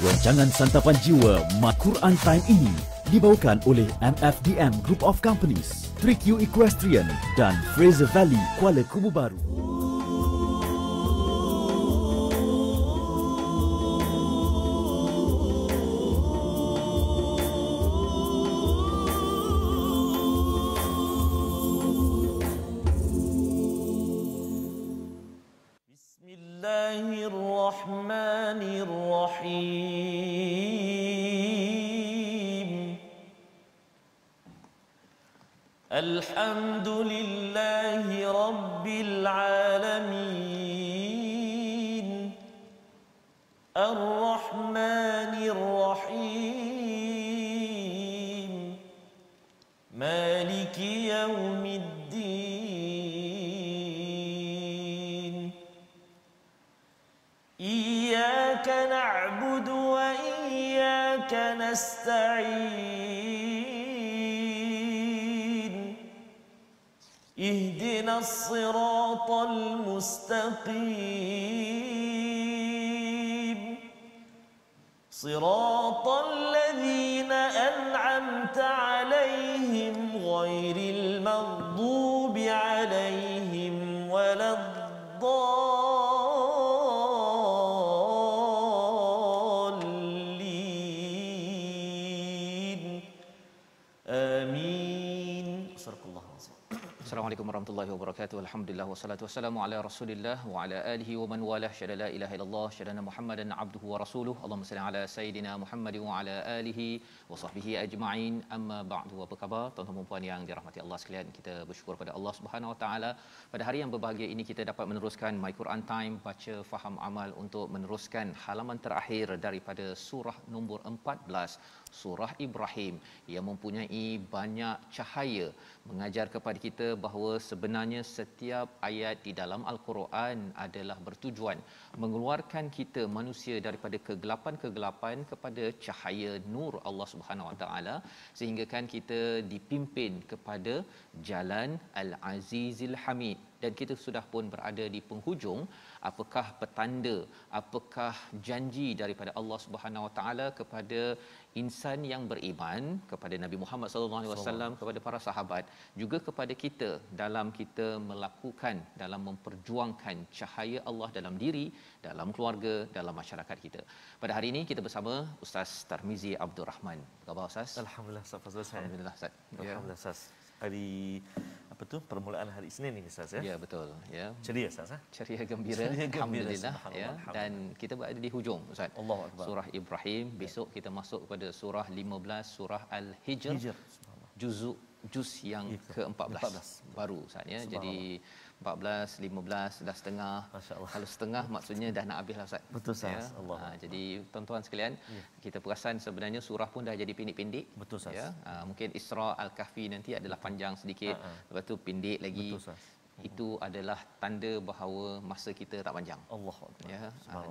Rancangan Santapan Jiwa Quran Time ini dibawakan oleh MFDM Group of Companies, 3Q Equestrian dan Fraser Valley Kuala Kubu Baru. Bismillahirrahmanirrahim. Alhamdulillahi Rabbil Alamin. Ar-Rahmanir-Rahim. Maliki Yawmiddin. Iyyaka na'budu wa iyyaka nasta'in. Ihdinas siratal mustaqim. Siratal ladzina an'amta 'alaihim ghairil maghdubi 'alaihim waladdallin. Amin. Sadaqallahu azim. Assalamualaikum warahmatullahi wabarakatuh. Alhamdulillah wassalatu wassalamu ala Rasulillah wa ala alihi wa man walah. Syada la ilaha illallah, syada Muhammadan abduhu wa rasuluh. Allahumma salli ala sayidina Muhammad wa ala alihi wa sahbihi ajma'in. Amma ba'du. Apa khabar tuan-tuan dan puan yang dirahmati Allah sekalian? Kita bersyukur pada Allah Subhanahu wa taala pada hari yang berbahagia ini kita dapat meneruskan My Quran Time, baca faham amal, untuk meneruskan halaman terakhir daripada surah nombor 14, surah Ibrahim, yang mempunyai banyak cahaya mengajar kepada kita bahawa sebenarnya setiap ayat di dalam Al-Quran adalah bertujuan mengeluarkan kita manusia daripada kegelapan-kegelapan kepada cahaya nur Allah Subhanahu Wa Taala, sehingga kan kita dipimpin kepada jalan Al-Azizil Hamid. Dan kita sudah pun berada di penghujung. Apakah petanda, apakah janji daripada Allah Subhanahu Wa Taala kepada insan yang beriman, kepada Nabi Muhammad sallallahu alaihi wasallam, kepada para sahabat, juga kepada kita dalam kita melakukan, dalam memperjuangkan cahaya Allah dalam diri, dalam keluarga, dalam masyarakat kita. Pada hari ini kita bersama Ustaz Tarmizi Abdul Rahman. Apa khabar Ustaz? Alhamdulillah Ustaz Fazrul. Alhamdulillah Ustaz. Alhamdulillah Ustaz. Hari apa tu, permulaan hari Isnin ini Ustaz ya? Ya betul ya. Ceria Ustaz ha? Ceria gembira, alhamdulillah ya. Dan kita berada di hujung Ustaz. Allahu akbar. Surah Ibrahim, besok kita masuk kepada surah 15, surah Al-Hijr. Juz yang ke-14 baru Ustaz ya. Jadi 14, 15 dah setengah. Kalau setengah maksudnya dah nak habis lah Ustaz. Betul Ustaz. Ya? Allah. Jadi tuan-tuan sekalian, kita perasan sebenarnya surah pun dah jadi pendek-pendek. Betul Ustaz. Ya. Mungkin Isra Al-Kahfi nanti adalah panjang sedikit. Lepas tu pendek lagi. Betul Ustaz. Itu adalah tanda bahawa masa kita tak panjang. Allah. Ya.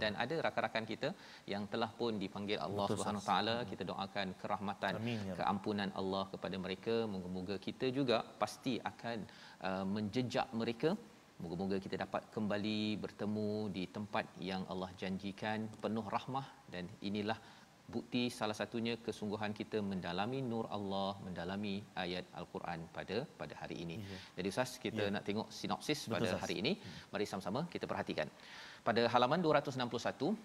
Dan ada rakan-rakan kita yang telah pun dipanggil Allah Subhanahu taala, kita doakan kerahmatan, Amin, ya. keampunan Allah kepada mereka. Moga-moga kita juga pasti akan menjejak mereka. Moga-moga kita dapat kembali bertemu di tempat yang Allah janjikan penuh rahmah. Dan inilah bukti salah satunya kesungguhan kita mendalami nur Allah, mendalami ayat Al-Quran pada hari ini. Jadi Ustaz, kita nak tengok sinopsis pada hari ini. Mari sama-sama kita perhatikan. Pada halaman 261,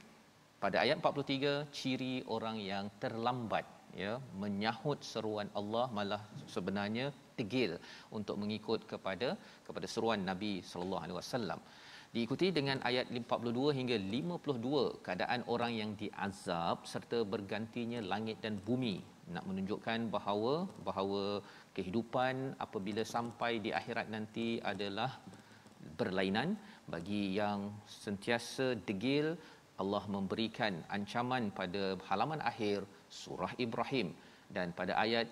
pada ayat 43, ciri orang yang terlambat ya menyahut seruan Allah, malah sebenarnya tegil untuk mengikut kepada seruan Nabi sallallahu alaihi wasallam. Diikuti dengan ayat 42 hingga 52, keadaan orang yang diazab serta bergantinya langit dan bumi, nak menunjukkan bahawa kehidupan apabila sampai di akhirat nanti adalah berlainan. Bagi yang sentiasa degil, Allah memberikan ancaman pada halaman akhir surah Ibrahim. Dan pada ayat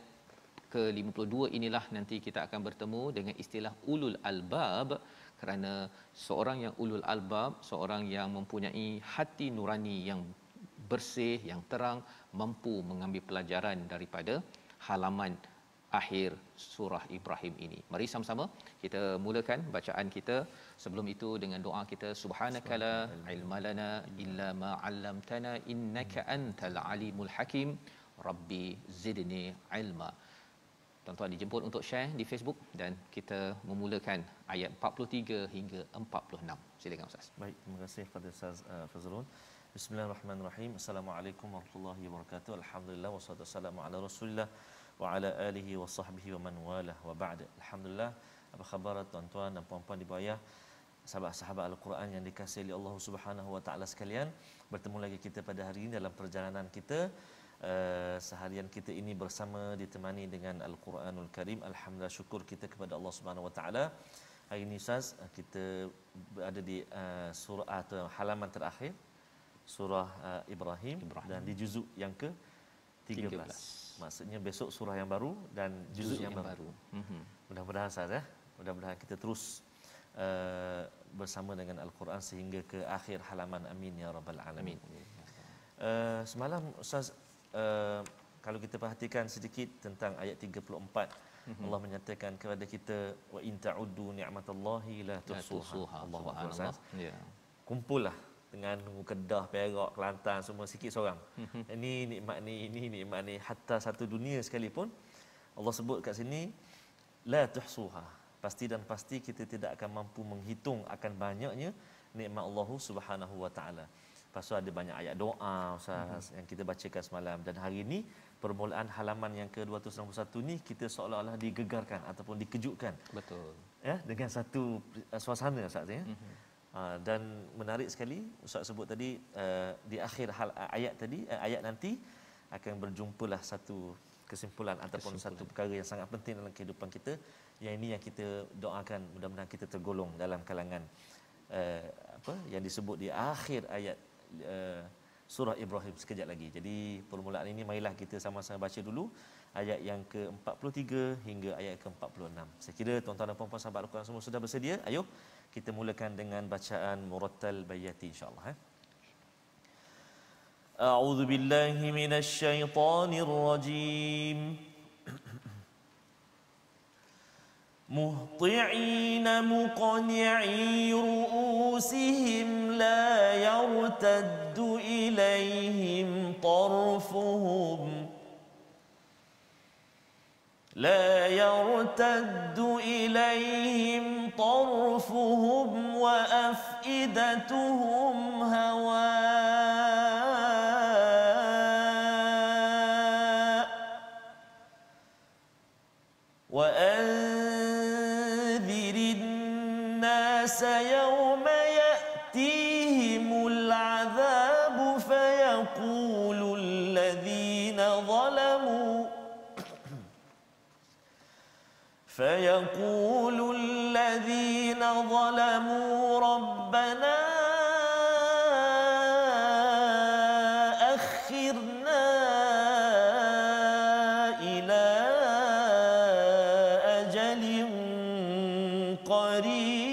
ke-52 inilah nanti kita akan bertemu dengan istilah ulul albab, kerana seorang yang ulul albab, seorang yang mempunyai hati nurani yang bersih, yang terang, mampu mengambil pelajaran daripada halaman akhir surah Ibrahim ini. Mari sama-sama kita mulakan bacaan kita. Sebelum itu dengan doa kita, subhanakala ilma lana illa ma 'allamtana innaka antal alimul hakim, rabbi zidni ilma. Tuan-tuan dijemput untuk share di Facebook dan kita memulakan ayat 43 hingga 46. Silakan Ustaz. Baik, terima kasih kepada Ustaz Fazrul. Bismillahirrahmanirrahim. Assalamualaikum warahmatullahi wabarakatuh. Alhamdulillah wassalatu wassalamu ala Rasulillah wa ala alihi wa sahbihi wa man walah wa ba'd. Alhamdulillah. Apa khabar tuan-tuan dan puan-puan di bawah, sahabat-sahabat Al-Quran yang dikasihi oleh Allah Subhanahu wa taala sekalian. Bertemu lagi kita pada hari ini dalam perjalanan kita. Seharian kita ini bersama ditemani dengan Al-Quranul Karim. Alhamdulillah, syukur kita kepada Allah Subhanahu wa taala. Hari ini Ustaz, kita berada di surah atau halaman terakhir surah Ibrahim dan di juzuk yang ke-13. Maksudnya besok surah yang baru dan juzuk yang baru. Mudah-mudahan Ustaz mudah-mudahan kita terus bersama dengan Al-Quran sehingga ke akhir halaman. Amin ya rabbal alamin. Semalam Ustaz, kalau kita perhatikan sedikit tentang ayat 34, Allah menyatakan kepada kita, wa in ta'uddu ni'matallahi la tuhsuha. Allahu akbar. Ya. Kumpullah Terengganu, Kedah, Perak, Kelantan, semua sikit seorang. Ini nikmat ni, hatta satu dunia sekalipun Allah sebut kat sini la tuhsuha. Pasti dan pasti kita tidak akan mampu menghitung akan banyaknya nikmat Allah Subhanahu wa taala. Lepas tu ada banyak ayat doa Ustaz yang kita bacakan semalam, dan hari ini permulaan halaman yang ke-261 ni kita seolah-olah digegarkan ataupun dikejutkan. Betul. Ya, dengan satu suasana Ustaz ya. Dan menarik sekali Ustaz sebut tadi, di akhir ayat tadi, ayat nanti akan berjumpalah satu kesimpulan ataupun satu perkara yang sangat penting dalam kehidupan kita. Yang ini yang kita doakan, mudah-mudahan kita tergolong dalam kalangan yang disebut di akhir ayat surah Ibrahim sekejap lagi. Jadi permulaan ini marilah kita sama-sama baca dulu ayat yang ke-43 hingga ayat ke-46. Saya kira tuan-tuan dan puan-puan sahabat Al-Quran semua sudah bersedia. Ayuh kita mulakan dengan bacaan murattal bayati insya-Allah. A'udzu billahi minasy syaithanir rajim. مهطعين مقنعي رؤوسهم لا يرتد إليهم طرفهم وأفئدتهم هواء وأنذر الناس يوم يأتيهم العذاب فيقول الذين ظلموا ربنا أخرنا إلى أجل قريب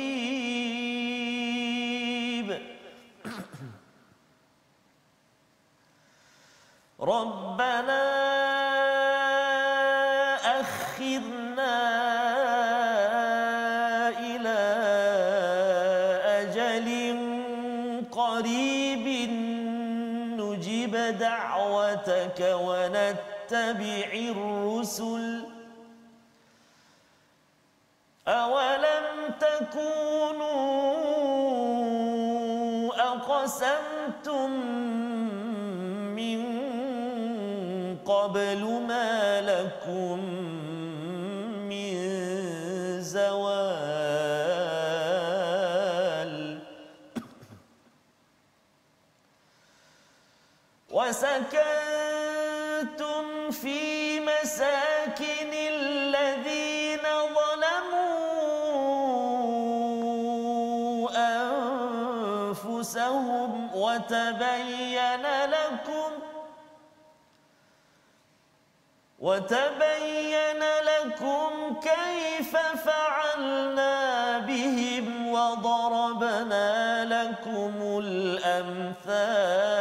ربنا أخرنا إلى أجل قريب نجب دعوتك ونتبع الرسل أولم تكونوا أقسمتم من قبل ما لكم من زوال وسكنتم في مساكن الذين ظلموا أنفسهم وتبين لكم كيف فعلنا بهم وضربنا لكم الأمثال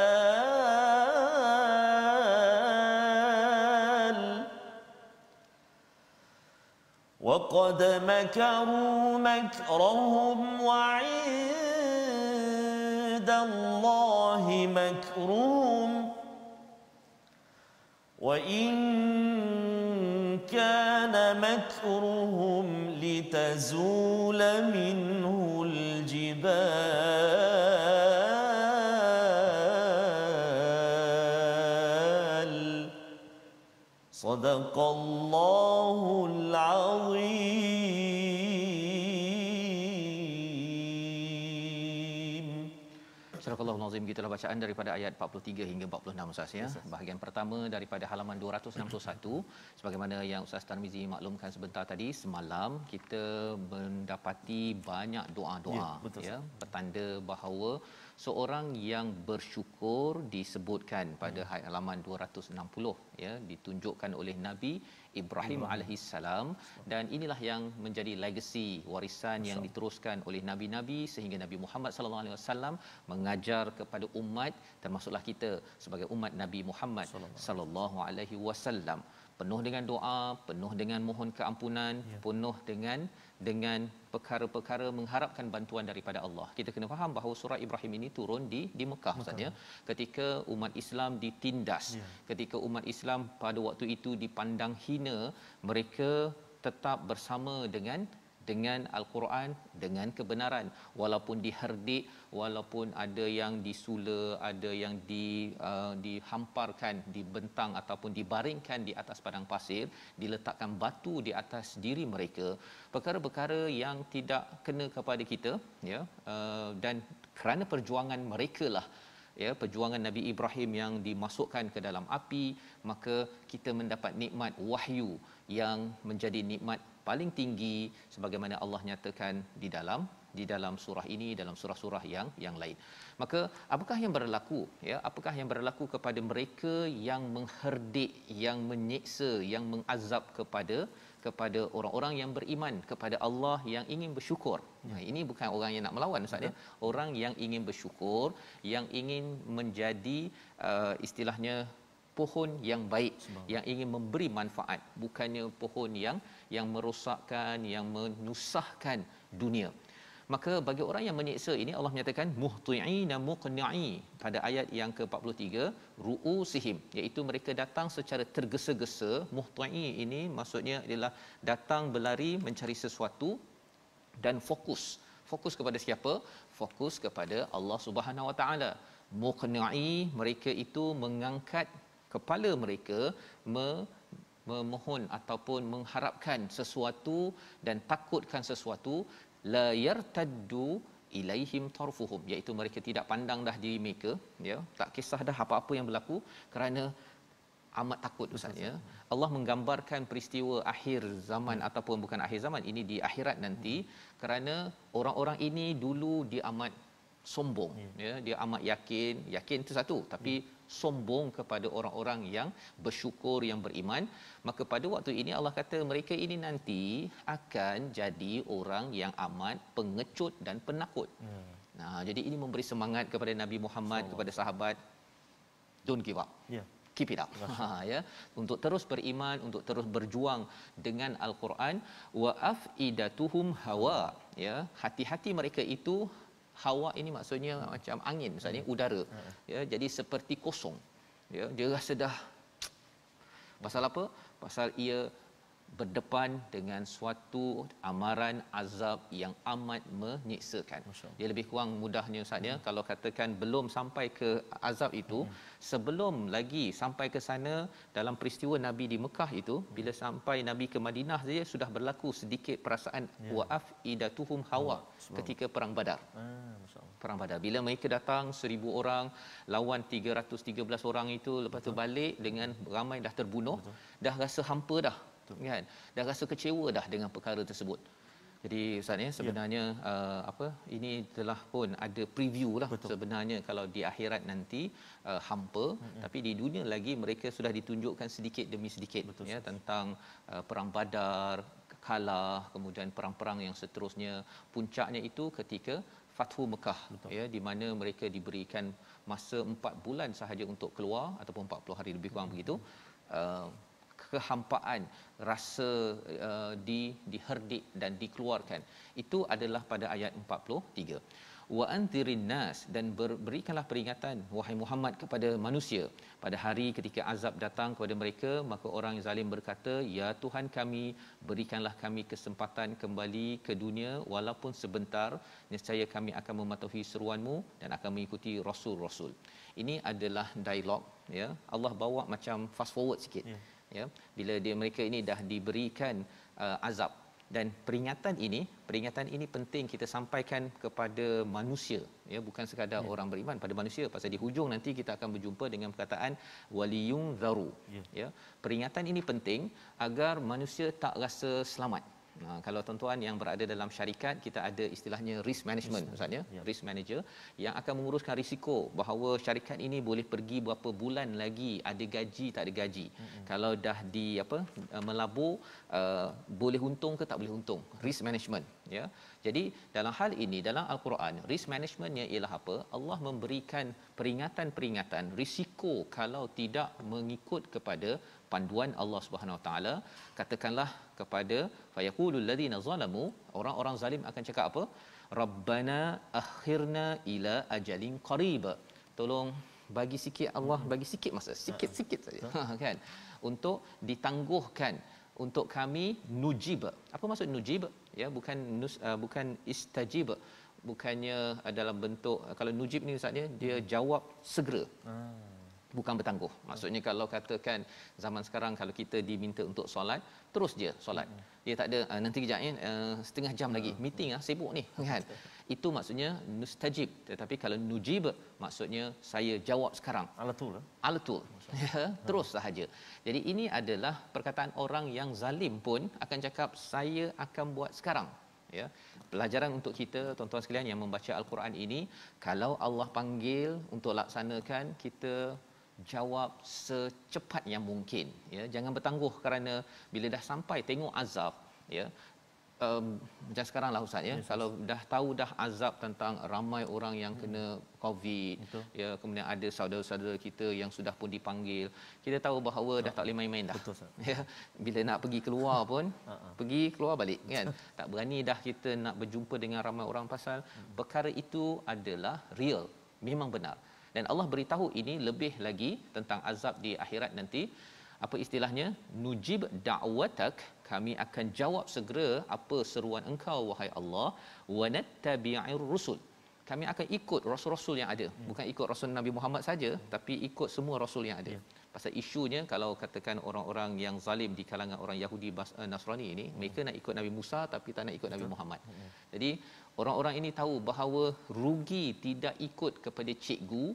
وقد مكروا مكرهم وعند الله مكرهم وإن كان مكرهم لتزول منه الجبال صدق الله العظيم. Surah Al-Azim, gitulah bacaan daripada ayat 43 hingga 46 Ustaz ya. Bahagian pertama daripada halaman 261, sebagaimana yang Ustaz Tarmizi maklumkan sebentar tadi, semalam kita mendapati banyak doa-doa ya, bertanda bahawa seorang yang bersyukur disebutkan pada halaman 260 ya, ditunjukkan oleh Nabi Ibrahim alaihissalam, dan inilah yang menjadi legasi warisan yang diteruskan oleh nabi-nabi sehingga Nabi Muhammad sallallahu alaihi wasallam mengajar kepada umat, termasuklah kita sebagai umat Nabi Muhammad sallallahu alaihi wasallam, penuh dengan doa, penuh dengan mohon keampunan, penuh dengan perkara-perkara mengharapkan bantuan daripada Allah. Kita kena faham bahawa surah Ibrahim ini turun di Mekah Ustaz ya, ketika umat Islam ditindas, ketika umat Islam pada waktu itu dipandang hina, mereka tetap bersama dengan Al-Quran, dengan kebenaran, walaupun diherdik, walaupun ada yang disula, ada yang dihamparkan, dibentang ataupun dibaringkan di atas padang pasir, diletakkan batu di atas diri mereka, perkara-perkara yang tidak kena kepada kita ya, dan kerana perjuangan merekalah ya, perjuangan Nabi Ibrahim yang dimasukkan ke dalam api, maka kita mendapat nikmat wahyu yang menjadi nikmat paling tinggi sebagaimana Allah nyatakan di dalam surah ini, dalam surah-surah yang lain. Maka apakah yang berlaku ya, apakah yang berlaku kepada mereka yang mengherdik, yang menyiksa, yang mengazab kepada orang-orang yang beriman kepada Allah, yang ingin bersyukur. Ini bukan orang yang nak melawan Ustaz ya, orang yang ingin bersyukur, yang ingin menjadi istilahnya pohon yang baik, yang ingin memberi manfaat, bukannya pohon yang merosakkan, yang menyusahkan dunia. Maka bagi orang yang menyiksa ini, Allah menyatakan muhti'ina muqni'i pada ayat yang ke-43, ru'usihim, iaitu mereka datang secara tergesa-gesa. Muhti'i ini maksudnya adalah datang berlari mencari sesuatu dan fokus kepada siapa? Fokus kepada Allah Subhanahu Wa Taala. Muqni'i, mereka itu mengangkat kepala mereka, memohon ataupun mengharapkan sesuatu dan takutkan sesuatu. La yartaddu ilaihim tarfuhum, iaitu mereka tidak pandang dah diri mereka ya, tak kisah dah apa-apa yang berlaku, kerana amat takut Ustaz ya. Allah menggambarkan peristiwa akhir zaman ataupun bukan akhir zaman, ini di akhirat nanti, kerana orang-orang ini dulu dia amat sombong ya, dia amat yakin itu satu, tapi sombong kepada orang-orang yang bersyukur, yang beriman. Maka pada waktu ini Allah kata mereka ini nanti akan jadi orang yang amat pengecut dan penakut. Nah, jadi ini memberi semangat kepada Nabi Muhammad, kepada sahabat, don't give up. Keep it up. Ya, untuk terus beriman, untuk terus berjuang dengan Al-Quran. Wa afidatuhum hawa, ya, hati-hati mereka itu, hawa ini maksudnya macam angin misalnya, udara ya, jadi seperti kosong ya, dia rasa dah. Pasal apa? Pasal ia berdepan dengan suatu amaran azab yang amat menyiksakan. Dia lebih kurang mudahnya Ustaz ya, kalau katakan belum sampai ke azab itu, sebelum lagi sampai ke sana, dalam peristiwa Nabi di Mekah itu, bila sampai Nabi ke Madinah saja sudah berlaku sedikit perasaan wa'af idatuhum hawa ketika perang Badar. Perang Badar, bila mereka datang 1000 orang lawan 313 orang itu, lepas tu balik dengan ramai dah terbunuh, dah rasa hampa dah kan, dah rasa kecewa dah dengan perkara tersebut. Jadi Ustaz ya, sebenarnya ini telah pun ada preview lah. Sebenarnya kalau di akhirat nanti hampa, tapi di dunia lagi mereka sudah ditunjukkan sedikit demi sedikit ya, tentang perang Badar, kalah, kemudian perang-perang yang seterusnya. Puncaknya itu ketika Fathu Mekah ya, di mana mereka diberikan masa 4 bulan sahaja untuk keluar, ataupun 40 hari lebih kurang begitu. kehampaan, rasa diherdik dan dikeluarkan. Itu adalah pada ayat 43. Wa anzirin nas, dan berikanlah peringatan wahai Muhammad kepada manusia pada hari ketika azab datang kepada mereka. Maka orang yang zalim berkata, ya Tuhan kami, berikanlah kami kesempatan kembali ke dunia walaupun sebentar, nescaya kami akan mematuhi seruanmu dan akan mengikuti rasul-rasul. Ini adalah dialog, ya. Allah bawa macam fast forward sikit, ya, bila mereka ini dah diberikan azab. Dan peringatan ini penting kita sampaikan kepada manusia, ya, bukan sekadar orang beriman, pada manusia. Pasal di hujung nanti kita akan berjumpa dengan perkataan waliyunzaru, ya. Peringatan ini penting agar manusia tak rasa selamat. Kalau tuan-tuan yang berada dalam syarikat, kita ada istilahnya risk management, maksudnya risk manager yang akan menguruskan risiko bahawa syarikat ini boleh pergi berapa bulan lagi, ada gaji tak ada gaji. Kalau dah melabur, boleh untung ke tak boleh untung. Risk management, ya. Jadi dalam hal ini dalam al-Quran, risk managementnya ialah apa? Allah memberikan peringatan-peringatan risiko kalau tidak mengikut kepada panduan Allah Subhanahu Wa Taala. Katakanlah kepada fayaqulul ladzina zalamu, orang-orang zalim akan cakap apa? Rabbana akhirna ila ajalin qarib. Tolong bagi sikit Allah, bagi sikit masa, sikit-sikit saja. Kan? Untuk ditangguhkan untuk kami nujib. Apa maksud nujib? Ya, bukan istajib. Bukannya dalam bentuk, kalau nujib ni ustaznya dia jawab segera. Bukan bertangguh. Maksudnya kalau katakan zaman sekarang kalau kita diminta untuk solat, terus je solat. Dia tak ada nanti kejap ya, setengah jam lagi meeting sibuk ni, kan. Itu maksudnya mustajib. Tetapi kalau nujib maksudnya saya jawab sekarang. Alatul. Ya, terus sahaja. Jadi ini adalah perkataan orang yang zalim pun akan cakap saya akan buat sekarang, ya. Pelajaran untuk kita tuan-tuan sekalian yang membaca al-Quran ini, kalau Allah panggil untuk laksanakan, kita jawab secepat yang mungkin, ya. Jangan bertangguh kerana bila dah sampai tengok azab, ya. Macam sekarang lah ustaz, ya. Kalau dah tahu dah azab tentang ramai orang yang kena COVID, ya, kemudian ada saudara-saudara kita yang sudah pun dipanggil, kita tahu bahawa dah tak boleh main-main dah. Ya, bila nak pergi keluar pun pergi keluar balik, kan. Tak berani dah kita nak berjumpa dengan ramai orang pasal perkara itu adalah real, memang benar. Dan Allah beritahu ini lebih lagi tentang azab di akhirat nanti. Apa istilahnya? Nujib da'watak, kami akan jawab segera apa seruan engkau wahai Allah, wa nattabi'ir rusul, kami akan ikut rasul-rasul yang ada. Bukan ikut rasul Nabi Muhammad saja, tapi ikut semua rasul yang ada. Pasal isunya kalau katakan orang-orang yang zalim di kalangan orang Yahudi Nasrani ini, mereka nak ikut Nabi Musa tapi tak nak ikut Nabi Muhammad. Jadi orang-orang ini tahu bahawa rugi tidak ikut kepada cikgu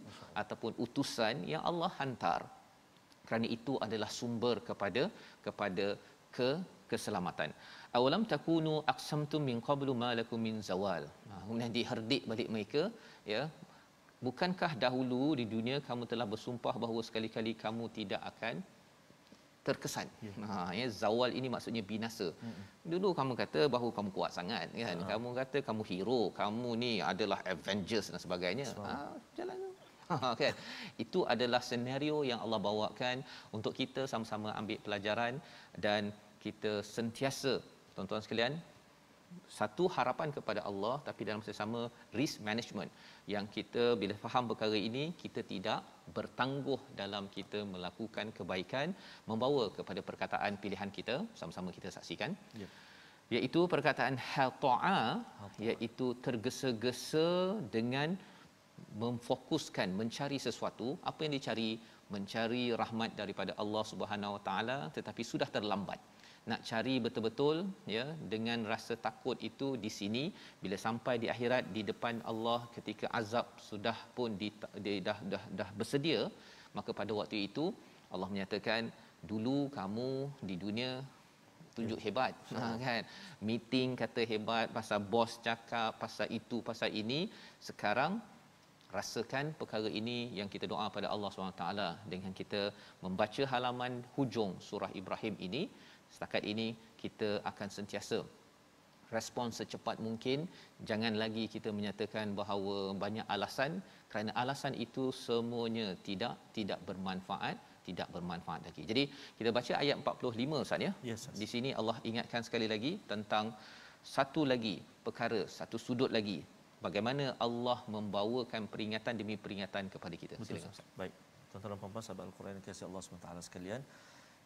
ataupun utusan yang Allah hantar, kerana itu adalah sumber kepada keselamatan. Awalam takunu aqsamtum min qablu ma lakum min zawal. Kemudian diherdik balik mereka, ya. Bukankah dahulu di dunia kamu telah bersumpah bahawa sekali-kali kamu tidak akan terkesan. Ya, zawal ini maksudnya binasa. Dulu kamu kata bahawa kamu kuat sangat, kan. Kamu kata kamu hero, kamu ni adalah Avengers dan sebagainya. Jalan kan. Itu adalah senario yang Allah bawakan untuk kita sama-sama ambil pelajaran, dan kita sentiasa tuan-tuan sekalian, satu harapan kepada Allah, tapi dalam masa sama risk management, yang kita bila faham perkara ini, kita tidak bertangguh dalam kita melakukan kebaikan, membawa kepada perkataan pilihan kita. Sama-sama kita saksikan, iaitu perkataan hata'a, iaitu tergesa-gesa dengan memfokuskan mencari sesuatu. Apa yang dicari? Mencari rahmat daripada Allah Subhanahu Wa Taala, tetapi sudah terlambat. Nak cari betul-betul, ya, dengan rasa takut itu di sini, bila sampai di akhirat di depan Allah ketika azab sudah pun dah bersedia, maka pada waktu itu Allah menyatakan, dulu kamu di dunia tunjuk hebat, kan, meeting kata hebat, pasal bos cakap pasal itu pasal ini, sekarang rasakan perkara ini yang kita doa pada Allah SWT dengan kita membaca halaman hujung surah Ibrahim ini. Setakat ini kita akan sentiasa respon secepat mungkin. Jangan lagi kita menyatakan bahawa banyak alasan, kerana alasan itu semuanya tidak bermanfaat lagi. Jadi kita baca ayat 45 Ustaz ya. Yes, Ustaz. Di sini Allah ingatkan sekali lagi tentang satu lagi perkara, satu sudut lagi bagaimana Allah membawakan peringatan demi peringatan kepada kita. Silakan Ustaz. Baik. Tuan-tuan dan puan-puan sahabat Al-Quran yang dikasihi Allah SWT sekalian,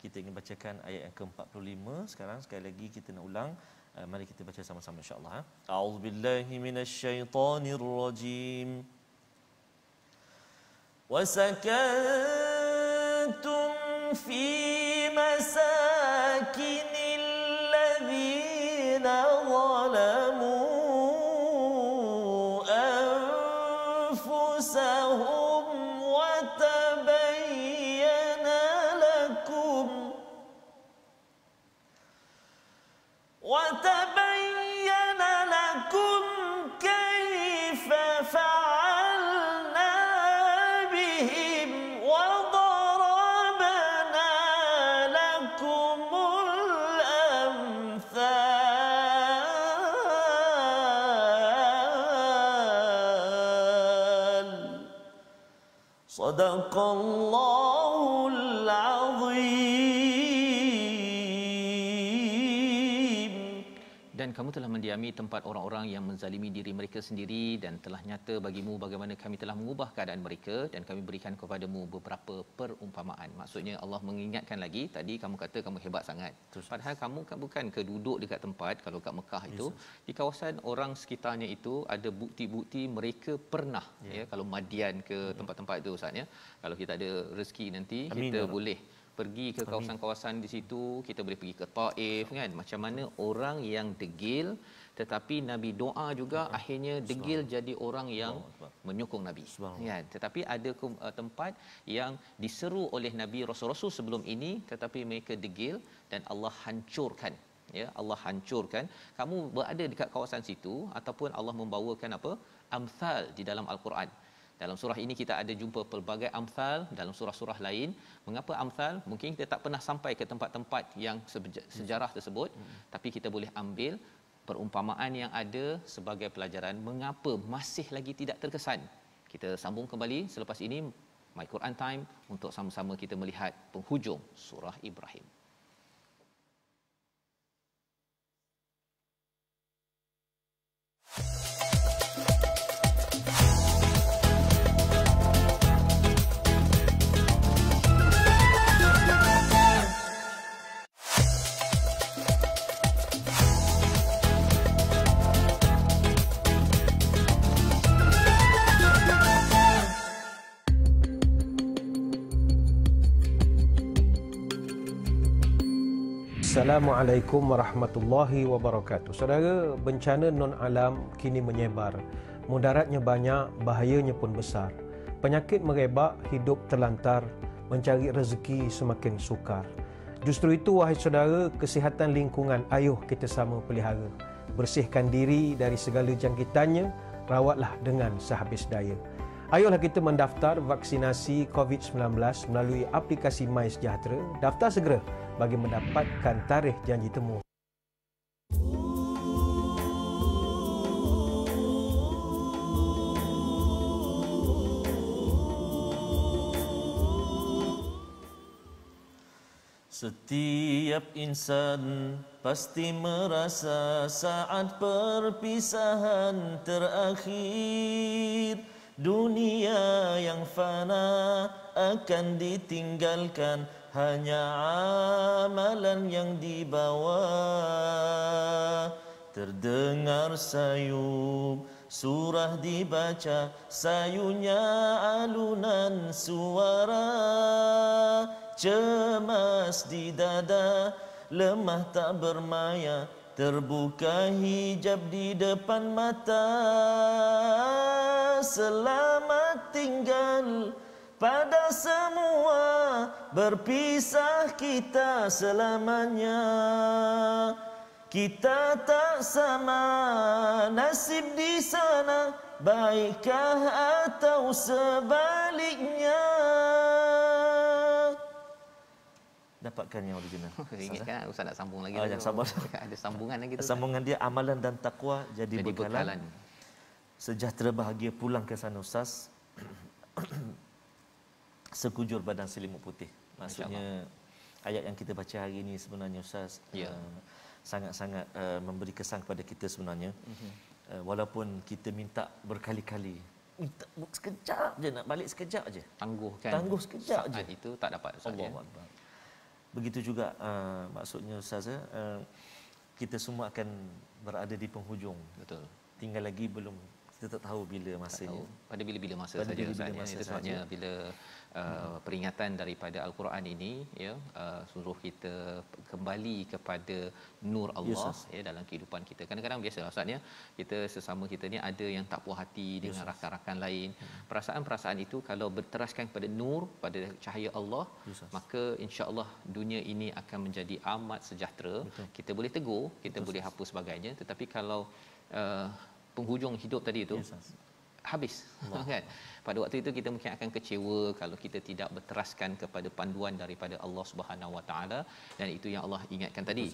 kita ingin bacakan ayat yang ke-45 sekarang. Sekali lagi kita nak ulang. Mari kita baca sama-sama insya-Allah. A'udzubillahi minasyaitonirrajim. Wa sakantum fi masakinil ladzina zalamu anfusahum wa tabayyana lakum كيف فعلنا بهم وضربنا لكم الأمثال صدق الله العظيم. Dan kamu telah mendiami tempat orang-orang yang menzalimi diri mereka sendiri dan telah nyata bagimu bagaimana kami telah mengubah keadaan mereka dan kami berikan kepadamu beberapa perumpamaan. Maksudnya Allah mengingatkan lagi, tadi kamu kata kamu hebat sangat. Padahal kamu kan bukan ke duduk dekat tempat, kalau kat Mekah itu, di kawasan orang sekitarnya itu ada bukti-bukti mereka pernah ya, kalau Madian ke tempat-tempat itu Ustaz ya. Kalau kita ada rezeki nanti kita boleh pergi ke kawasan-kawasan di situ, kita boleh pergi ke Taif kan, macam mana orang yang degil tetapi Nabi doa juga akhirnya degil jadi orang yang menyokong Nabi kan. Tetapi ada tempat yang diseru oleh Nabi Rasul-Rasul sebelum ini tetapi mereka degil dan Allah hancurkan ya, Allah hancurkan. Kamu berada dekat kawasan situ ataupun Allah membawakan apa amsal di dalam Al-Quran. Dalam surah ini kita ada jumpa pelbagai amsal, dalam surah-surah lain. Mengapa amsal? Mungkin kita tak pernah sampai ke tempat-tempat yang sejarah tersebut, tapi kita boleh ambil perumpamaan yang ada sebagai pelajaran mengapa masih lagi tidak terkesan. Kita sambung kembali selepas ini My Quran Time untuk sama-sama kita melihat penghujung surah Ibrahim. Assalamualaikum warahmatullahi wabarakatuh. Saudara, bencana non-alam kini menyebar. Mudaratnya banyak, bahayanya pun besar. Penyakit merebak, hidup terlantar, mencari rezeki semakin sukar. Justru itu, wahai saudara, kesihatan lingkungan ayuh kita sama pelihara. Bersihkan diri dari segala jangkitannya, rawatlah dengan sehabis daya. Ayolah kita mendaftar vaksinasi COVID-19 melalui aplikasi MySejahtera. Daftar segera bagi mendapatkan tarikh janji temu. Setiap insan pasti merasa saat perpisahan terakhir. Dunia yang fana akan ditinggalkan, hanya amalan yang dibawa. Terdengar sayup, surah dibaca, sayunya alunan suara. Cemas di dada, lemah tak bermaya, terbuka hijab di depan mata. Selamat tinggal pada semua, berpisah kita selamanya. Kita tak sama nasib di sana, baikkah atau sebaliknya. Dapatkan yang original. Ingatkan Ustaz nak sambung lagi. Yang sabar. Ada sambungan lagi tu. Sambungan dia amalan dan takwa jadi bekalan. Sejahtera bahagia pulang ke sana Ustaz. sekujur badan selimut putih. Maksudnya ayat yang kita baca hari ini sebenarnya Ustaz sangat-sangat memberi kesan kepada kita sebenarnya. Walaupun kita minta berkali-kali, minta sekejap je, nak balik sekejap je, Tangguh sekejap je, itu tak dapat Ustaz. Allahuakbar. Begitu juga maksudnya Ustaz, kita semua akan berada di penghujung. Betul. Tinggal lagi belum, kita tak tahu bila masanya. Pada bila-bila masa Pada saja bila-bila Ustaz. masa Itu sebabnya saja. bila peringatan daripada Al-Quran ini suruh kita kembali kepada nur Allah dalam kehidupan kita. Kadang-kadang biasalah Ustaz kita sesama kita ni ada yang tak puas hati dengan rakan-rakan lain. Perasaan-perasaan itu kalau berteraskan kepada nur, pada cahaya Allah, maka insya-Allah dunia ini akan menjadi amat sejahtera. Kita boleh tegur, kita boleh hapus sebagainya, tetapi kalau penghujung hidup tadi itu habis kan. Pada waktu itu kita mungkin akan kecewa kalau kita tidak berteraskan kepada panduan daripada Allah Subhanahu Wa Taala, dan itu yang Allah ingatkan tadi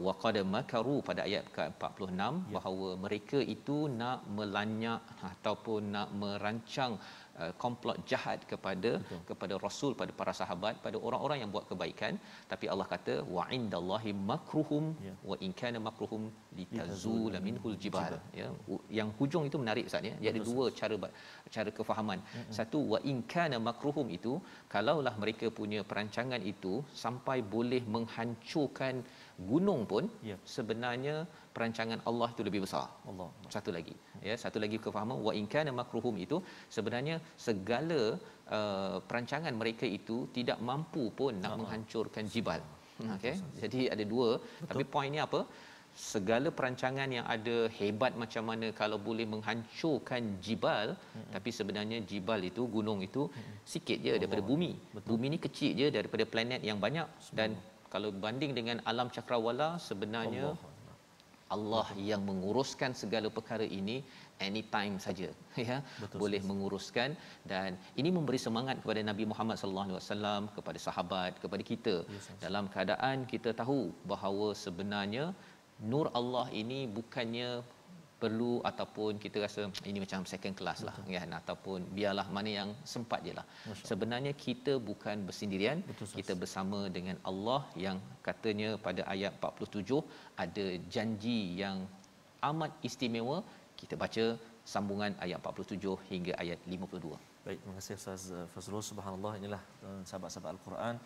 wa qad makaru pada ayat ke-46 bahawa mereka itu nak melanyak ataupun nak merancang komplot jahat kepada Rasul, pada para sahabat, pada orang-orang yang buat kebaikan, tapi Allah kata wa indallahi makruhum wa in kana makruhum litazula minhul jibal. Yang hujung itu menarik Ustaz dia ada dua cara kefahaman. Satu, wa in kana makruhum itu kalaulah mereka punya perancangan itu sampai boleh menghancurkan gunung pun, sebenarnya perancangan Allah itu lebih besar. Allah. Satu lagi kefahaman wa in kana makruhum itu sebenarnya segala perancangan mereka itu tidak mampu pun nak menghancurkan jibal. Okey. Jadi ada dua. Tapi poinnya apa? Segala perancangan yang ada hebat macam mana kalau boleh menghancurkan jibal, tapi sebenarnya jibal itu, gunung itu sikit je daripada bumi. Bumi ni kecil je daripada planet yang banyak, dan kalau banding dengan alam cakrawala, sebenarnya Allah yang menguruskan segala perkara ini anytime saja boleh menguruskan. Dan ini memberi semangat kepada Nabi Muhammad sallallahu alaihi wasallam, kepada sahabat, kepada kita, dalam keadaan kita tahu bahawa sebenarnya nur Allah ini bukannya perlu ataupun kita rasa ini macam second class lah kan, ataupun biarlah mana yang sempat jelah. Sebenarnya kita bukan bersendirian, kita bersama dengan Allah yang katanya pada ayat 47 ada janji yang amat istimewa. Kita baca sambungan ayat 47 hingga ayat 52. Baik, terima kasih Ustaz Fazrul. Subhanallah, inilah sahabat-sahabat Al-Quran,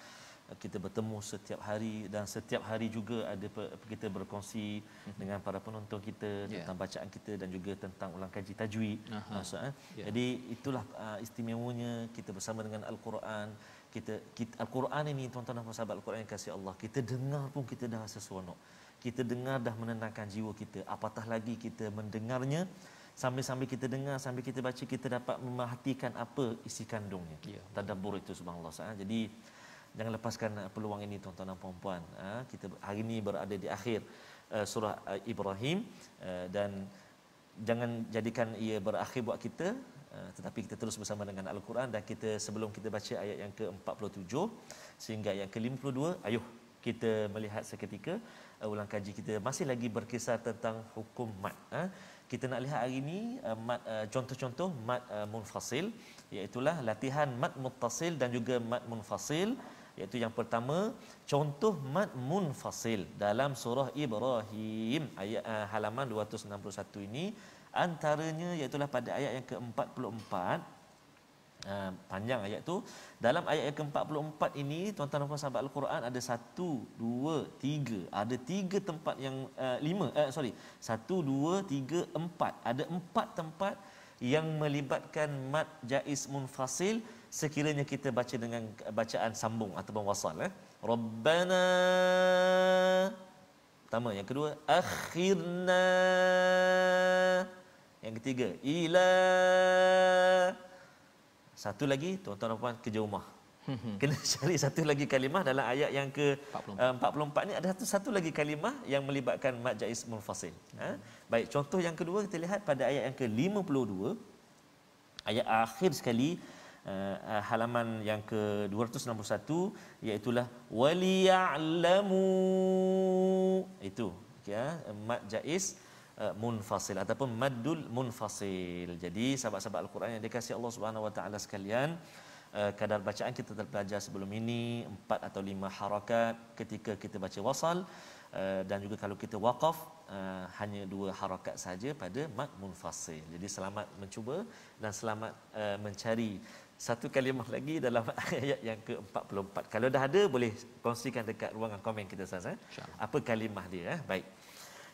kita bertemu setiap hari, dan setiap hari juga ada kita berkongsi dengan para penonton kita tentang bacaan kita dan juga tentang ulang kaji tajwid. Jadi itulah istimewanya kita bersama dengan Al-Quran. Kita Al-Quran ini, tuan-tuan dan sahabat Al-Quran yang kasih Allah, kita dengar pun kita dah rasa seronok. Kita dengar dah menenangkan jiwa kita, apatah lagi kita mendengarnya. Sambil-sambil kita dengar, sambil kita baca, kita dapat memerhatikan apa isi kandungnya. Tadabbur itu, subhanallah. Jadi jangan lepaskan peluang ini tuan-tuan dan puan-puan. Kita hari ini berada di akhir surah Ibrahim, dan jangan jadikan ia berakhir buat kita, tetapi kita terus bersama dengan Al-Quran. Dan kita, sebelum kita baca ayat yang ke-47 sehingga ayat ke-52, ayuh kita melihat seketika ulang kaji kita. Masih lagi berkisar tentang hukum mad. Kita nak lihat hari ini mad, contoh-contoh mad munfasil, iaitulah latihan mad muttasil dan juga mad munfasil. Iaitu yang pertama, contoh mad munfasil dalam surah Ibrahim ayat halaman 261 ini, antaranya iaitulah pada ayat yang ke-44. Panjang ayat tu. Dalam ayat yang ke-44 ini, tuan-tuan dan puan sahabat Al-Quran, ada 1, 2, 3. Ada 3 tempat yang 1, 2, 3, 4. Ada 4 tempat yang melibatkan mad jaiz munfasil sekiranya kita baca dengan bacaan sambung ataupun wasal. Rabbana, pertama. Yang kedua, akhirna. Yang ketiga, ila. Satu lagi, tuan-tuan dan puan, kerja rumah. Kena cari satu lagi kalimah dalam ayat yang ke-44 ni, ada satu lagi kalimah yang melibatkan mad jaiz munfasil. Baik, contoh yang kedua kita lihat pada ayat yang ke-52, ayat akhir sekali, halaman yang ke-261, iaitulah waliya'lamu. Itu mad jaiz munfasil ataupun maddul munfasil. Jadi sahabat-sahabat Al-Quran yang dikasihi Allah Subhanahu Wa Taala sekalian, kadar bacaan kita telah belajar sebelum ini 4 atau 5 harakat ketika kita baca wasal, dan juga kalau kita waqaf hanya 2 harakat saja pada mad munfasil. Jadi selamat mencuba dan selamat mencari satu kalimah lagi dalam ayat yang ke-44. Kalau dah ada boleh kongsikan dekat ruangan komen kita Ustaz. Apa kalimah dia? Baik.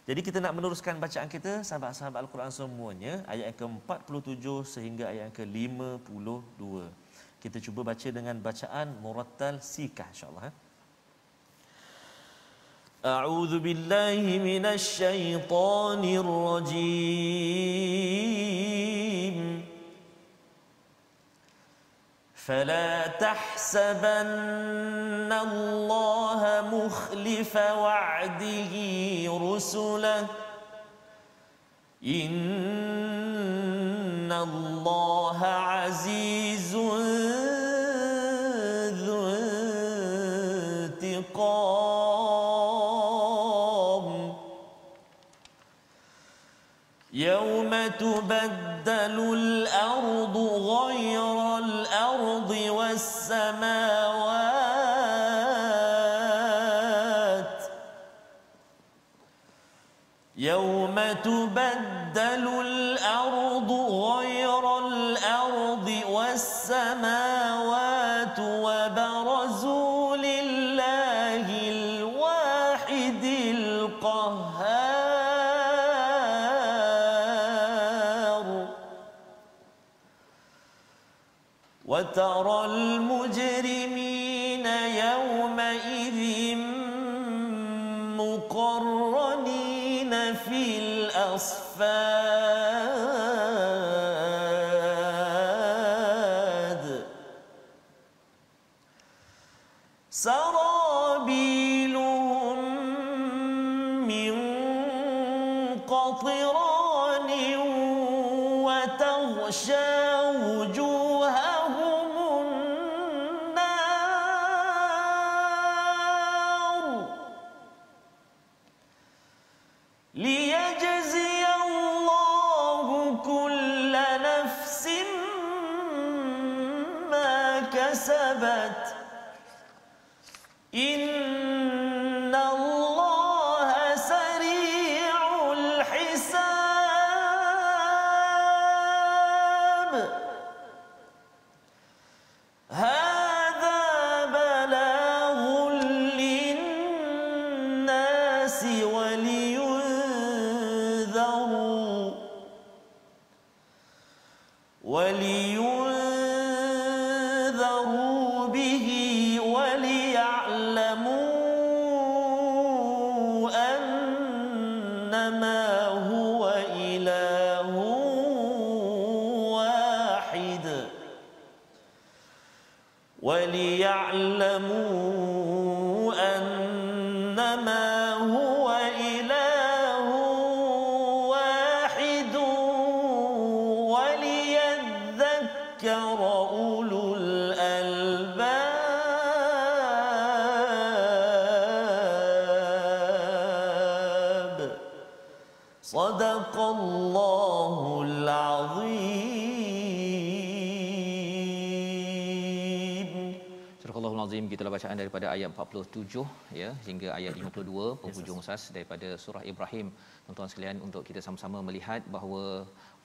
Jadi kita nak meneruskan bacaan kita sahabat-sahabat Al-Quran semuanya, ayat yang ke-47 sehingga ayat yang ke-52. Kita cuba baca dengan bacaan murattal sikah insya-Allah. A'udzu billahi minasy syaithanir rajim. فلا تحسبن الله مخلف وعده رسله إن الله عزيز ذو انتقام يوم تبدل الأرض غير الأرض والسماوات يوم تبدل الأرض غير الأرض والسماوات وبرزوا لله الواحد القهار وترى المجرمين يومئذ مقرنين في الأصفاد سرابيلهم من قطران وتغشى وجوههم النار ليجزي الله كل نفس ما كسبت إن الله سريع الحساب هذا بلاغ للناس ولينذروا به وليعلموا أنما هو إله واحد أنما هو إله واحد وليذكر أولو الألباب صدق الله العظيم. Surah Al-Azim, gitulah bacaan daripada ayat 47 ya hingga ayat 52 penghujung Ustaz daripada surah Ibrahim. Tuan-tuan sekalian, untuk kita sama-sama melihat bahawa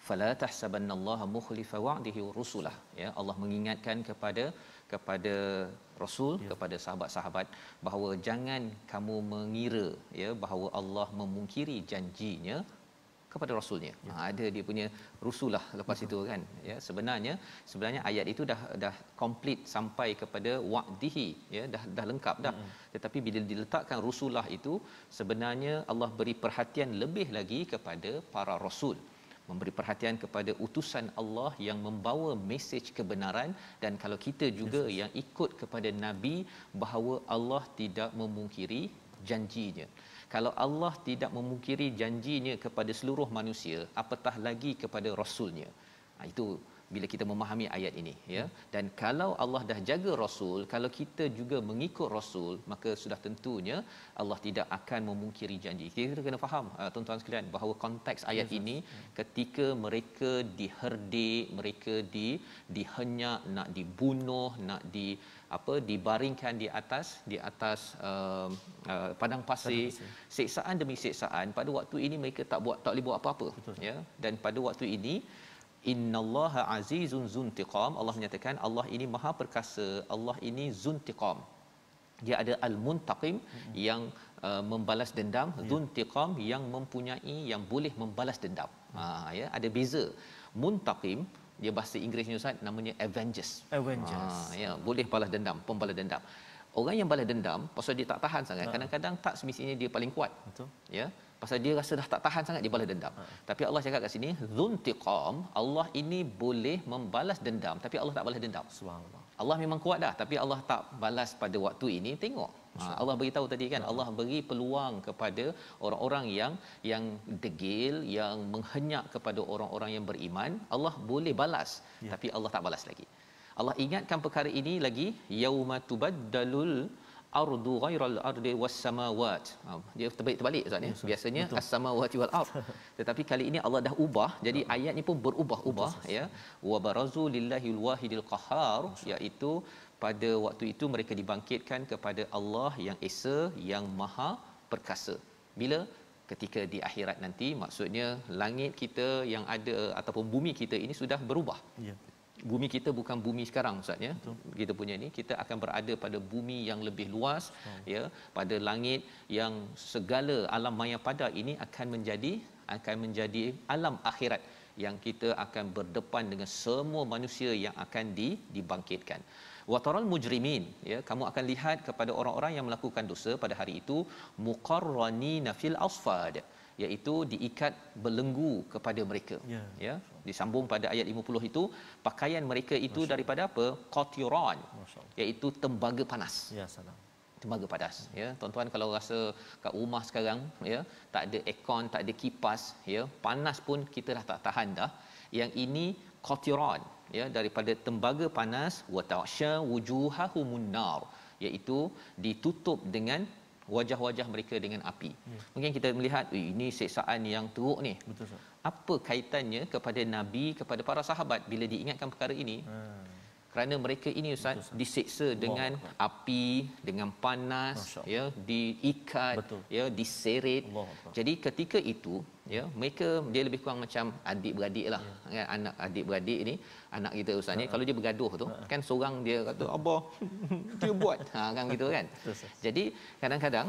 fala tahsabannallaha mukhlifa wa'dihi rusulah ya, Allah mengingatkan kepada rasul kepada sahabat-sahabat bahawa jangan kamu mengira ya bahawa Allah memungkiri janjinya kepada rasulnya. Ada dia punya rusulah lepas itu kan ya. Sebenarnya ayat itu dah komplit sampai kepada wa'dihi ya, dah lengkap dah. Tetapi bila diletakkan rusulah itu, sebenarnya Allah beri perhatian lebih lagi kepada para rasul, memberi perhatian kepada utusan Allah yang membawa mesej kebenaran. Dan kalau kita juga yang ikut kepada nabi, bahawa Allah tidak memungkiri janjinya. Kalau Allah tidak memungkiri janjinya kepada seluruh manusia, apatah lagi kepada rasulnya. Itu bila kita memahami ayat ini ya. Dan kalau Allah dah jaga rasul, kalau kita juga mengikut rasul, maka sudah tentunya Allah tidak akan memungkiri janji. Kita kena faham tuan-tuan sekalian bahawa konteks ayat ini ketika mereka diherdik, mereka dihenyak, nak dibunuh, nak dibaringkan di atas padang pasir, siksaan demi siksaan. Pada waktu ini mereka tak boleh buat apa-apa ya. Dan pada waktu ini innallaha azizun zuntiqam, Allah menyatakan Allah ini maha perkasa, Allah ini zuntiqam, dia ada al-muntaqim yang membalas dendam, zuntiqam yang mempunyai, yang boleh membalas dendam. Ya, ada beza. Muntaqim dia bahasa Inggerisnya Ustaz namanya avengers. Ya, boleh balas dendam, pembalas dendam. Orang yang balas dendam pasal dia tak tahan sangat, kadang-kadang tak semestinya dia paling kuat. Betul. Ya, pasal dia rasa dah tak tahan sangat dia balas dendam. Tapi Allah cakap kat sini zuntiqam, Allah ini boleh membalas dendam tapi Allah tak balas dendam. Subhanallah. Allah memang kuat dah tapi Allah tak balas pada waktu ini. Tengok. Allah beritahu tadi kan, Allah beri peluang kepada orang-orang yang degil, yang menghenyak kepada orang-orang yang beriman. Allah boleh balas tapi Allah tak balas lagi. Allah ingatkan perkara ini lagi, yauma tubaddalul ardu ghairal ardi was samawat. Dia terbalik Ustaz ya. Biasanya as-samawati wal ard. Tetapi kali ini Allah dah ubah. Jadi ayat ni pun berubah-ubah ya. Wa barazu lillahil wahidil qahhar, iaitu pada waktu itu mereka dibangkitkan kepada Allah yang esa, yang maha perkasa. Bila? Ketika di akhirat nanti, maksudnya langit kita yang ada ataupun bumi kita ini sudah berubah. Ya. Bumi kita bukan bumi sekarang Ustaz ya. Kita punya ni, kita akan berada pada bumi yang lebih luas ya, pada langit yang segala alam maya pada ini akan menjadi alam akhirat yang kita akan berdepan dengan semua manusia yang akan dibangkitkan. Wataral mujrimin, ya, kamu akan lihat kepada orang-orang yang melakukan dosa pada hari itu muqarranina fil asfad, iaitu diikat belenggu kepada mereka. Ya, disambung pada ayat 50 itu, pakaian mereka itu daripada apa? Qatiran, iaitu tembaga panas. Ya, salam. Tembaga panas ya. Tuan-tuan kalau rasa kat rumah sekarang ya, tak ada aircon, tak ada kipas ya, panas pun kita dah tak tahan dah. Yang ini qatiran ya, daripada tembaga panas, wa ta'sha wujuhahumun nar, iaitu ditutup dengan wajah-wajah mereka dengan api. Mungkin kita melihat ini siksaan yang teruk ni. Betul Ustaz. Apa kaitannya kepada Nabi, kepada para sahabat bila diingatkan perkara ini? Kerana mereka ini Ustaz disiksa dengan api, dengan panas ya, diikat ya, diseret. Jadi ketika itu ya, mereka dia lebih kurang macam adik-beradik lah kan, anak adik-beradik ni, anak kita Ustaz ni kalau dia bergaduh tu kan, seorang dia kata abah dia buat kan gitu kan. Jadi kadang-kadang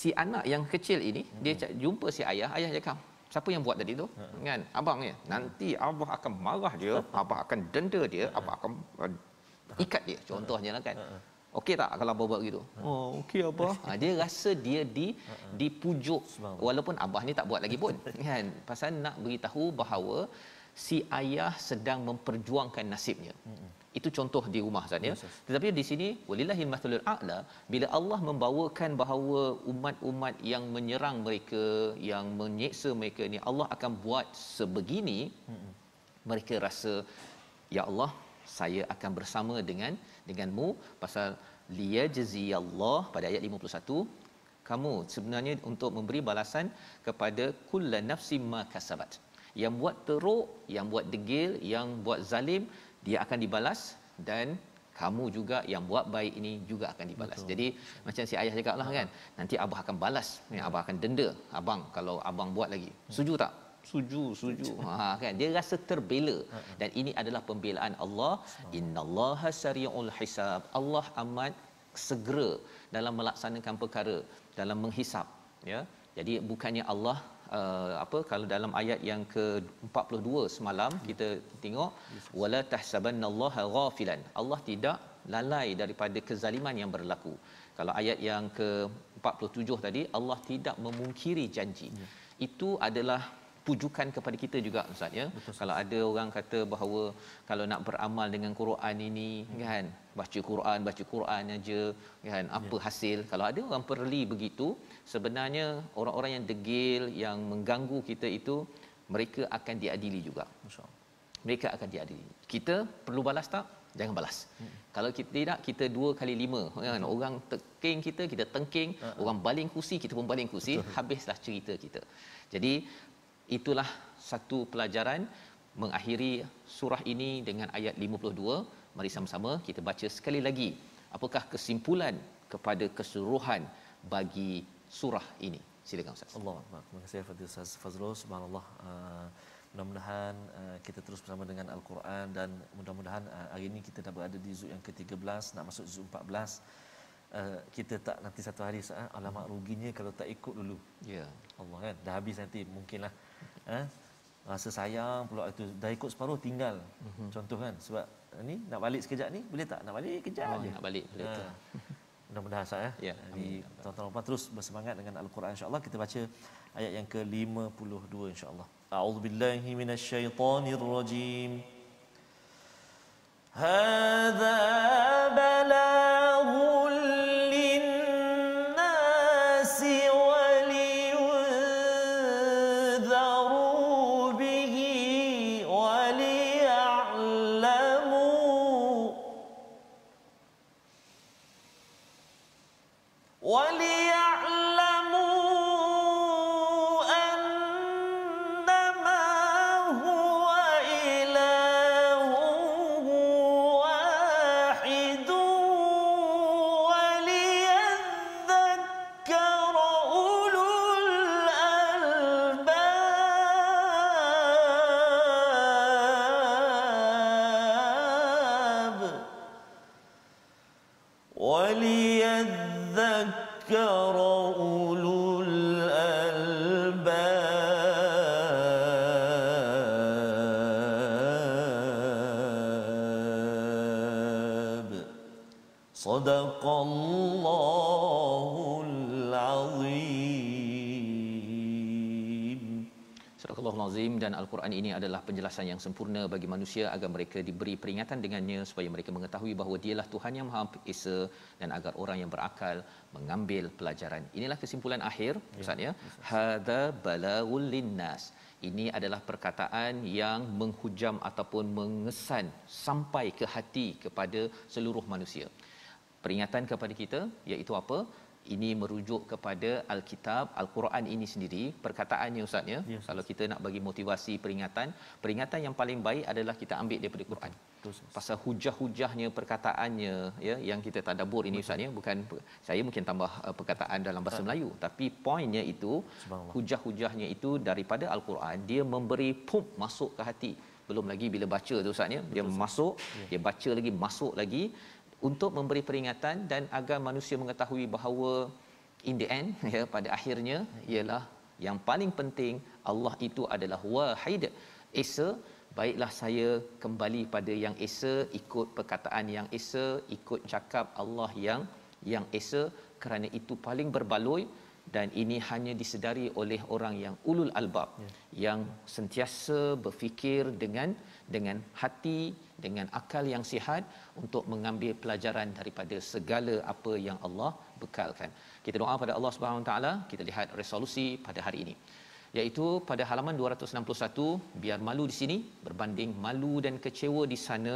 si anak yang kecil ini dia jumpa si ayah cakap, siapa yang buat tadi tu kan, abang ni, nanti abah akan marah dia, abah akan denda dia, abah akan ikat dia, contohnya lah kan. Okey tak kalau abah buat gitu? Oh, okey abah. Dia rasa dia dipujuk walaupun abah ni tak buat lagi pun kan, pasal nak beritahu bahawa si ayah sedang memperjuangkan nasibnya. Itu contoh di rumah Ustaz ya. Tetapi di sini walillahil mathalul a'la, bila Allah membawakan bahawa umat-umat yang menyerang mereka, yang menyeksa mereka ni Allah akan buat sebegini, mereka rasa ya Allah, saya akan bersama denganmu, pasal liyajziyallah pada ayat 51, kamu sebenarnya untuk memberi balasan kepada kullu nafsin ma kasabat. Yang buat teruk, yang buat degil, yang buat zalim, dia akan dibalas, dan kamu juga yang buat baik ini juga akan dibalas. Jadi macam si ayah cakaplah kan, nanti abah akan balas, abah akan denda abang kalau abang buat lagi. Setuju tak? Setuju. Kan dia rasa terbela, dan ini adalah pembelaan Allah. Innallaha sari'ul hisab. Allah amat segera dalam melaksanakan perkara, dalam menghisap ya. Jadi bukannya Allah kalau dalam ayat yang ke-42 semalam kita tengok wala tahsabannallaha ghafilan, Allah tidak lalai daripada kezaliman yang berlaku. Kalau ayat yang ke-47 tadi, Allah tidak memungkiri janji. Itu adalah pujukan kepada kita juga Ustaz ya. Kalau ada orang kata bahawa kalau nak beramal dengan Quran ini kan, baca Quran aja kan, apa hasil? Kalau ada orang perli begitu, sebenarnya orang-orang yang degil, yang mengganggu kita itu, mereka akan diadili juga. mereka akan diadili. Kita perlu balas tak? Jangan balas. Kalau kita tidak, kita 2 kali 5 kan, orang tengking kita tengking, orang baling kursi, kita pun baling kursi, habislah cerita kita. Jadi itulah satu pelajaran mengakhiri surah ini dengan ayat 52. Mari sama-sama kita baca sekali lagi apakah kesimpulan kepada keseluruhan bagi surah ini. Silakan Ustaz. Allah Akbar. Terima kasih Fadil Ustaz Fazrul. Subhanallah. Mudah-mudahan kita terus bersama dengan Al-Quran, dan mudah-mudahan hari ini kita dah berada di juz yang ke-13, nak masuk juz 14. Kita tak nanti satu hari alamak ruginya kalau tak ikut dulu. Ya. Allah kan dah habis nanti mungkinlah rasa sayang pula itu dah ikut separuh tinggal. Contoh kan, sebab ni nak balik sekejap ni boleh tak? Nak balik kejap aje. Nak balik boleh tak? Mudah-mudahan sah ya. Di tuan-tuan terus bersemangat dengan Al-Quran insya-Allah. Kita baca ayat yang ke-52 insya-Allah. A'udzubillahi minasyaitonirrajim. Hadza balaghun lin-nasi wa liyunzaru bihi wa liya'lamu أنما هو إله واحد وليذكر أولو الألباب وليذكر أولو الألباب صدق الله العظيم. Surah Al-Azim, dan Al-Quran ini adalah penjelasan yang sempurna bagi manusia agar mereka diberi peringatan dengannya supaya mereka mengetahui bahawa dialah Tuhan yang Maha Esa, dan agar orang yang berakal mengambil pelajaran. Inilah kesimpulan akhir Ustaz ya. Hadza balaghul linnas. Ini adalah perkataan yang menghujam ataupun mengesan sampai ke hati kepada seluruh manusia. Peringatan kepada kita iaitu apa? Ini merujuk kepada Alkitab, Al-Quran ini sendiri. Perkataannya Ustaz ya, kalau kita nak bagi motivasi peringatan yang paling baik adalah kita ambil daripada Quran. Pasal hujah-hujahnya, perkataannya ya, yang kita tadabbur ini Ustaz ya, bukan saya mungkin tambah perkataan dalam bahasa Melayu, tapi poinnya itu hujah-hujahnya itu daripada Al-Quran, dia memberi pump masuk ke hati. Belum lagi bila baca tu Ustaz ya, dia masuk, dia baca lagi, masuk lagi, untuk memberi peringatan dan agar manusia mengetahui bahawa in the end ya, pada akhirnya ialah yang paling penting Allah itu adalah wahid, esa. Baiklah saya kembali pada yang esa, ikut perkataan yang esa, ikut cakap Allah yang esa, kerana itu paling berbaloi, dan ini hanya disedari oleh orang yang ulul albab, yang sentiasa berfikir dengan hati, dengan akal yang sihat untuk mengambil pelajaran daripada segala apa yang Allah bekalkan. Kita doa pada Allah Subhanahu Wa Taala. Kita lihat resolusi pada hari ini, iaitu pada halaman 261, biar malu di sini berbanding malu dan kecewa di sana,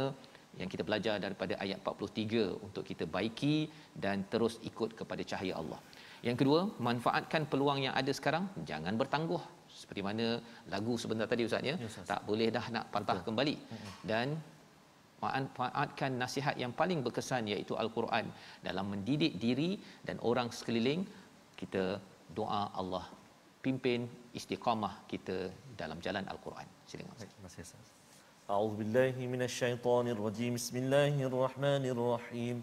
yang kita belajar daripada ayat 43 untuk kita baiki dan terus ikut kepada cahaya Allah. Yang kedua, manfaatkan peluang yang ada sekarang, jangan bertangguh. Seperti mana lagu sebentar tadi Ustaz ya, tak boleh dah nak patah kembali. Dan manfaatkan nasihat yang paling berkesan iaitu Al-Quran dalam mendidik diri dan orang sekeliling. Kita doa Allah pimpin istiqamah kita dalam jalan Al-Quran. Silakan Ustaz. Terima kasih Ustaz. A'udzubillahi minasyaitonirrajim. Bismillahirrahmanirrahim.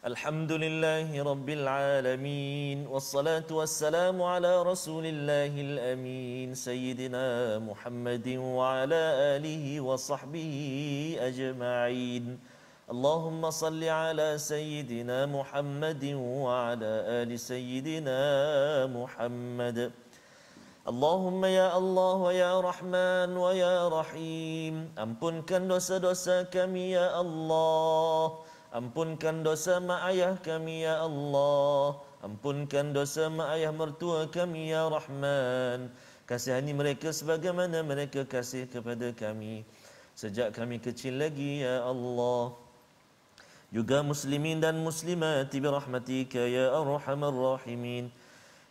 Alhamdulillahi rabbil alamin, wassalatu wassalamu ala rasulillahil amin, sayyidina Muhammadin wa ala alihi wa sahbihi ajma'in. Allahumma salli ala sayyidina Muhammadin wa ala ali sayyidina Muhammad. Allahumma ya Allah wa ya Rahman wa ya Rahim, ampunkan dosa-dosa kami ya Allah. Ampunkan dosa mak ayah kami ya Allah. Ampunkan dosa mak ayah mertua kami ya Rahman. Kasihani mereka sebagaimana mereka kasih kepada kami. sejak kami kecil lagi ya Allah. Juga muslimin dan muslimat birahmatika ya arhamar rahimin.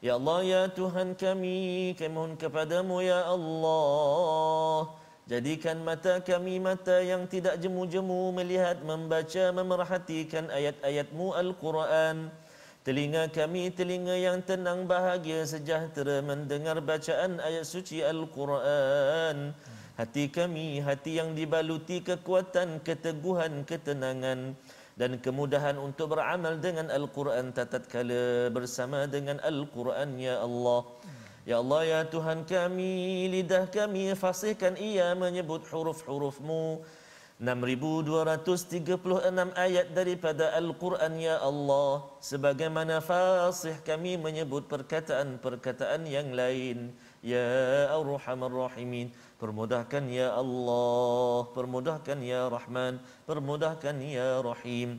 Ya Allah, ya Tuhan kami mohon kepadamu ya Allah, jadikan mata kami mata yang tidak jemu-jemu melihat, membaca, memerhatikan ayat-ayat-Mu Al-Quran. Telinga kami telinga yang tenang, bahagia, sejahtera mendengar bacaan ayat suci Al-Quran. Hati kami hati yang dibaluti kekuatan, keteguhan, ketenangan dan kemudahan untuk beramal dengan Al-Quran tatkala bersama dengan Al-Quran ya Allah. Ya Allah, ya Tuhan kami, lidah kami fasihkan ia menyebut huruf-huruf-Mu. 6,236 ayat daripada Al-Quran ya Allah, sebagaimana fasih kami menyebut perkataan-perkataan yang lain ya Arhamar Rahimin. Permudahkan ya Allah, permudahkan ya Rahman, permudahkan ya Rahim.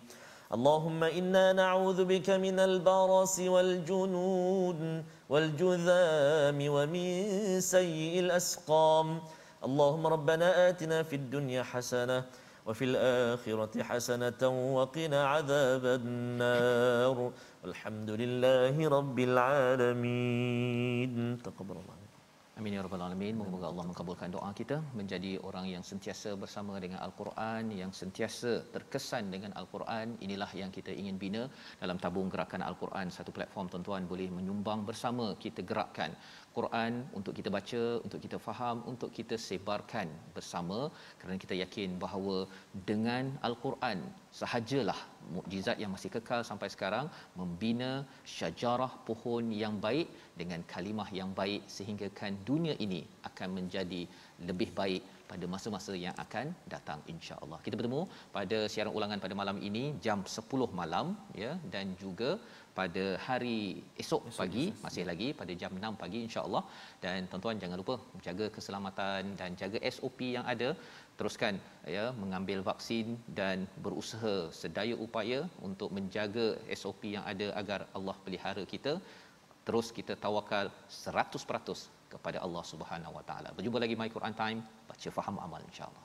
Allahumma inna na'udzu bika minal barasi wal junud wal judhami wa min sayyi'il asqam. Allahumma rabbana atina fid dunya hasanah wa fil akhirati hasanatan wa qina adzaban nar. Walhamdulillahi rabbil alamin. Taqabbalallah. Amin ya rabbal alamin. Moga-moga Allah mengabulkan doa kita, menjadi orang yang sentiasa bersama dengan Al-Quran, yang sentiasa terkesan dengan Al-Quran. Inilah yang kita ingin bina dalam tabung gerakan Al-Quran. Satu platform tuan-tuan boleh menyumbang bersama, kita gerakkan Quran untuk kita baca, untuk kita faham, untuk kita sebarkan bersama, kerana kita yakin bahawa dengan Al-Quran sahajalah mukjizat yang masih kekal sampai sekarang, membina syajarah pohon yang baik dengan kalimah yang baik, sehinggakan dunia ini akan menjadi lebih baik pada masa-masa yang akan datang insya-Allah. Kita bertemu pada siaran ulangan pada malam ini jam 10 malam ya, dan juga pada hari esok pagi masih lagi pada jam 6 pagi insya-Allah. Dan tuan-tuan jangan lupa jaga keselamatan dan jaga SOP yang ada. Teruskan ya mengambil vaksin dan berusaha sedaya upaya untuk menjaga SOP yang ada agar Allah pelihara kita. Terus kita tawakal 100% kepada Allah Subhanahu Wa Taala. Berjumpa lagi My Quran Time, baca faham amal insya-Allah.